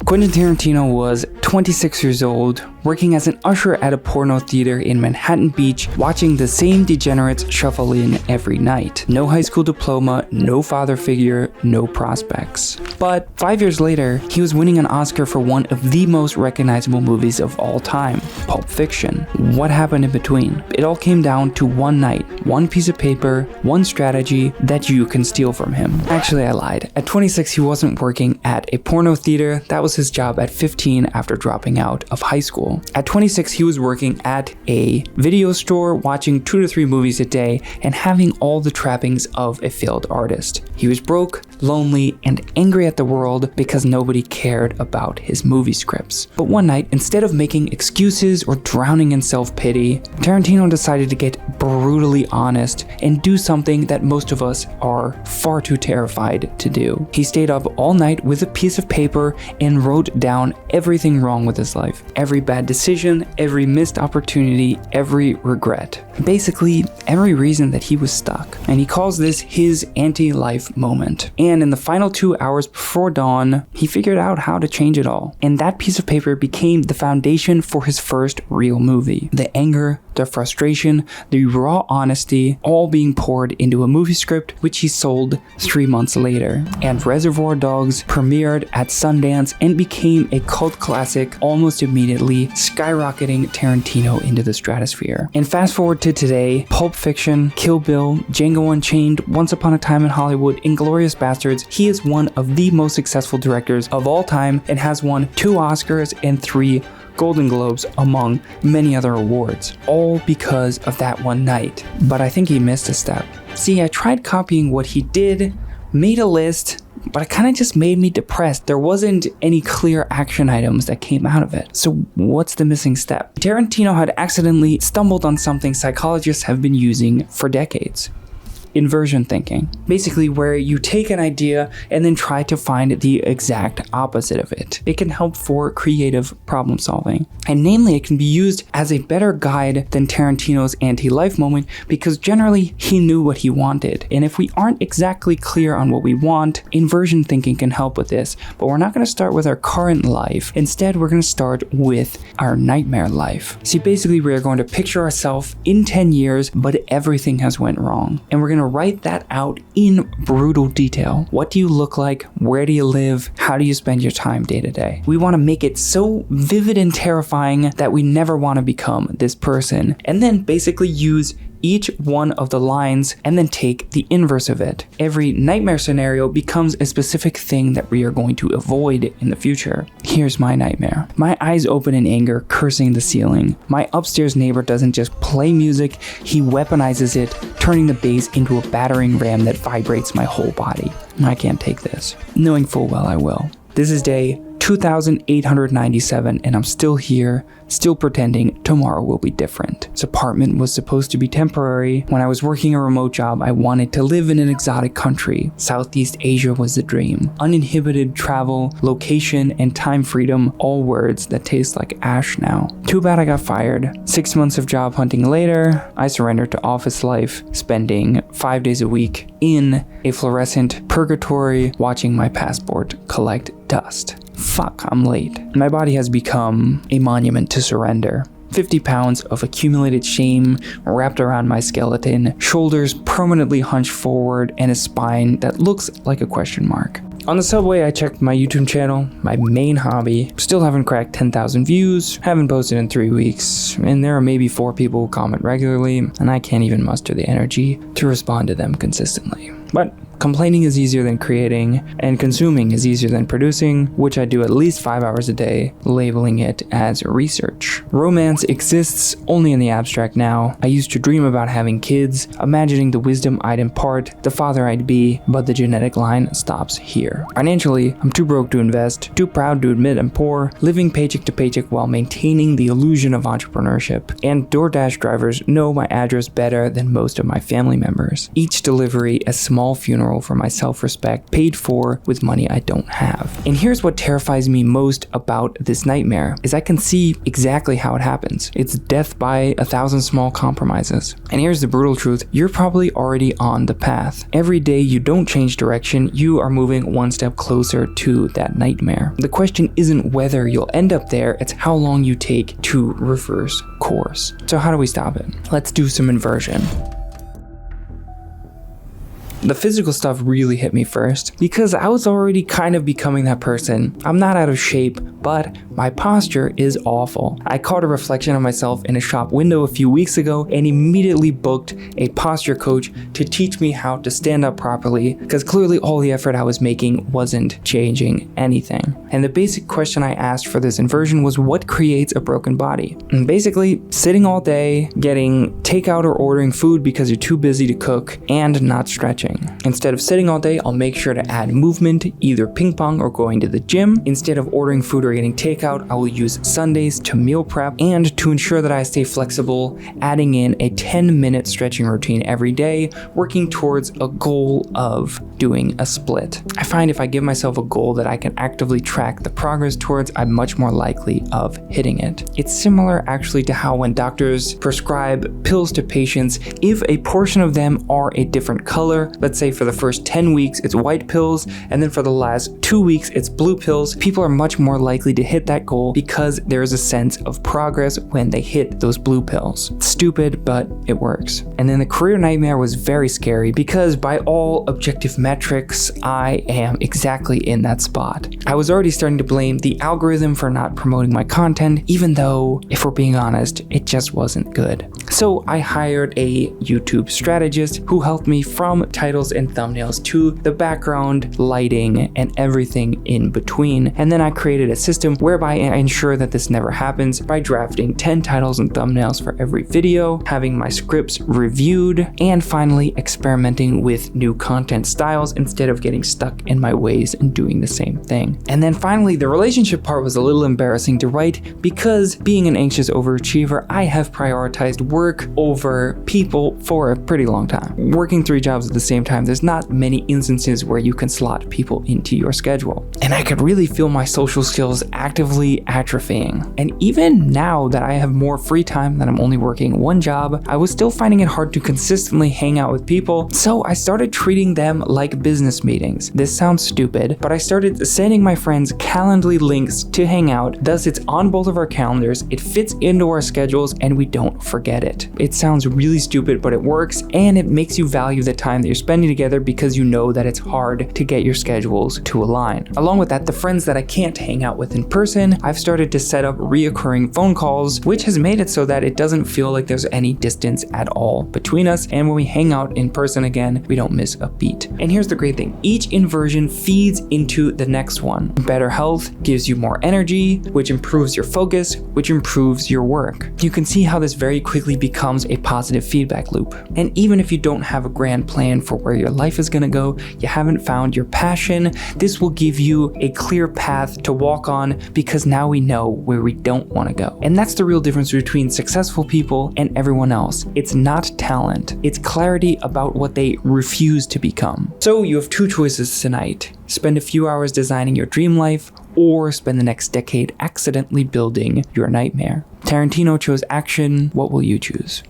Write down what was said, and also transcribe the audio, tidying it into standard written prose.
Quentin Tarantino was 26 years old, working as an usher at a porno theater in Manhattan Beach, watching the same degenerates shuffle in every night. No high school diploma, no father figure, no prospects. But 5 years later, he was winning an Oscar for one of the most recognizable movies of all time, Pulp Fiction. What happened in between? It all came down to one night, one piece of paper, one strategy that you can steal from him. Actually, I lied. At 26, he wasn't working at a porno theater. That was his job at 15 after dropping out of high school. At 26, he was working at a video store, watching 2 to 3 movies a day, and having all the trappings of a failed artist. He was broke, lonely, and angry at the world because nobody cared about his movie scripts. But one night, instead of making excuses or drowning in self-pity, Tarantino decided to get brutally honest and do something that most of us are far too terrified to do. He stayed up all night with a piece of paper and wrote down everything wrong with his life. Every bad decision, every missed opportunity, every regret. Basically, every reason that he was stuck. And he calls this his anti-life moment. And in the final 2 hours before dawn, he figured out how to change it all. And that piece of paper became the foundation for his first real movie. The anger, the frustration, the raw honesty, all being poured into a movie script which he sold 3 months later. And Reservoir Dogs premiered at Sundance and became a cult classic almost immediately, skyrocketing Tarantino into the stratosphere. And fast forward to today, Pulp Fiction, Kill Bill, Django Unchained, Once Upon a Time in Hollywood, Inglourious Basterds, he is one of the most successful directors of all time and has won 2 Oscars and 3 Golden Globes, among many other awards, all because of that one night. But I think he missed a step. See, I tried copying what he did, made a list, but it kind of just made me depressed. There wasn't any clear action items that came out of it. So what's the missing step? Tarantino had accidentally stumbled on something psychologists have been using for decades. Inversion thinking. Basically where you take an idea and then try to find the exact opposite of it. It can help for creative problem solving. And namely, it can be used as a better guide than Tarantino's anti-life moment because generally he knew what he wanted. And if we aren't exactly clear on what we want, inversion thinking can help with this. But we're not going to start with our current life. Instead, we're going to start with our nightmare life. See, basically we're going to picture ourselves in 10 years, but everything has went wrong. And we're going to write that out in brutal detail. What do you look like? Where do you live? How do you spend your time day to day? We want to make it so vivid and terrifying that we never want to become this person, and then basically use each one of the lines and then take the inverse of it. Every nightmare scenario becomes a specific thing that we are going to avoid in the future. Here's my nightmare. My eyes open in anger, cursing the ceiling. My upstairs neighbor doesn't just play music, he weaponizes it, turning the bass into a battering ram that vibrates my whole body. I can't take this, knowing full well I will. This is day 2,897 and I'm still here, still pretending tomorrow will be different. This apartment was supposed to be temporary. When I was working a remote job, I wanted to live in an exotic country. Southeast Asia was the dream. Uninhibited travel, location, and time freedom, all words that taste like ash now. Too bad I got fired. 6 months of job hunting later, I surrendered to office life, spending 5 days a week in a fluorescent purgatory, watching my passport collect dust. Fuck, I'm late. My body has become a monument to surrender. 50 pounds of accumulated shame wrapped around my skeleton, shoulders permanently hunched forward, and a spine that looks like a question mark. On the subway, I checked my YouTube channel, my main hobby. Still haven't cracked 10,000 views, haven't posted in 3 weeks, and there are maybe 4 people who comment regularly, and I can't even muster the energy to respond to them consistently. But complaining is easier than creating, and consuming is easier than producing, which I do at least 5 hours a day, labeling it as research. Romance exists only in the abstract now. I used to dream about having kids, imagining the wisdom I'd impart, the father I'd be, but the genetic line stops here. Financially, I'm too broke to invest, too proud to admit I'm poor, living paycheck to paycheck while maintaining the illusion of entrepreneurship. And DoorDash drivers know my address better than most of my family members. Each delivery a small funeral funeral for my self-respect, paid for with money I don't have. And here's what terrifies me most about this nightmare, is I can see exactly how it happens. It's death by 1,000 small compromises. And here's the brutal truth, you're probably already on the path. Every day you don't change direction, you are moving one step closer to that nightmare. The question isn't whether you'll end up there, it's how long you take to reverse course. So how do we stop it? Let's do some inversion. The physical stuff really hit me first because I was already kind of becoming that person. I'm not out of shape, but my posture is awful. I caught a reflection of myself in a shop window a few weeks ago and immediately booked a posture coach to teach me how to stand up properly because clearly all the effort I was making wasn't changing anything. And the basic question I asked for this inversion was what creates a broken body? And basically, sitting all day, getting takeout or ordering food because you're too busy to cook, and not stretching. Instead of sitting all day, I'll make sure to add movement, either ping pong or going to the gym. Instead of ordering food or getting takeout, I will use Sundays to meal prep, and to ensure that I stay flexible, adding in a 10-minute stretching routine every day, working towards a goal of doing a split. I find if I give myself a goal that I can actively track the progress towards, I'm much more likely of hitting it. It's similar actually to how when doctors prescribe pills to patients, if a portion of them are a different color, let's say for the first 10 weeks it's white pills, and then for the last 2 weeks it's blue pills, people are much more likely to hit that goal because there is a sense of progress when they hit those blue pills. It's stupid, but it works. And then the career nightmare was very scary because by all objective metrics, I am exactly in that spot. I was already starting to blame the algorithm for not promoting my content, even though, if we're being honest, it just wasn't good. So I hired a YouTube strategist who helped me from titles and thumbnails to the background, lighting, and everything in between. And then I created a system whereby I ensure that this never happens by drafting 10 titles and thumbnails for every video, having my scripts reviewed, and finally experimenting with new content styles instead of getting stuck in my ways and doing the same thing. And then finally, the relationship part was a little embarrassing to write because being an anxious overachiever, I have prioritized work over people for a pretty long time. Working 3 jobs at the same time, there's not many instances where you can slot people into your schedule. And I could really feel my social skills actively atrophying. And even now that I have more free time, that I'm only working 1 job, I was still finding it hard to consistently hang out with people, so I started treating them like business meetings. This sounds stupid, but I started sending my friends Calendly links to hang out, thus it's on both of our calendars, it fits into our schedules, and we don't forget it. It sounds really stupid, but it works, and it makes you value the time that you're spending together because you know that it's hard to get your schedules to align. Along with that, the friends that I can't hang out with in person, I've started to set up reoccurring phone calls, which has made it so that it doesn't feel like there's any distance at all between us, and when we hang out in person again, we don't miss a beat. And here's the great thing, each inversion feeds into the next one. Better health gives you more energy, which improves your focus, which improves your work. You can see how this very quickly becomes a positive feedback loop. And even if you don't have a grand plan for where your life is gonna go, you haven't found your passion, this will give you a clear path to walk on because now we know where we don't wanna go. And that's the real difference between successful people and everyone else. It's not talent, it's clarity about what they refuse to become. So you have 2 choices tonight. Spend a few hours designing your dream life, or spend the next decade accidentally building your nightmare. Tarantino chose action, what will you choose?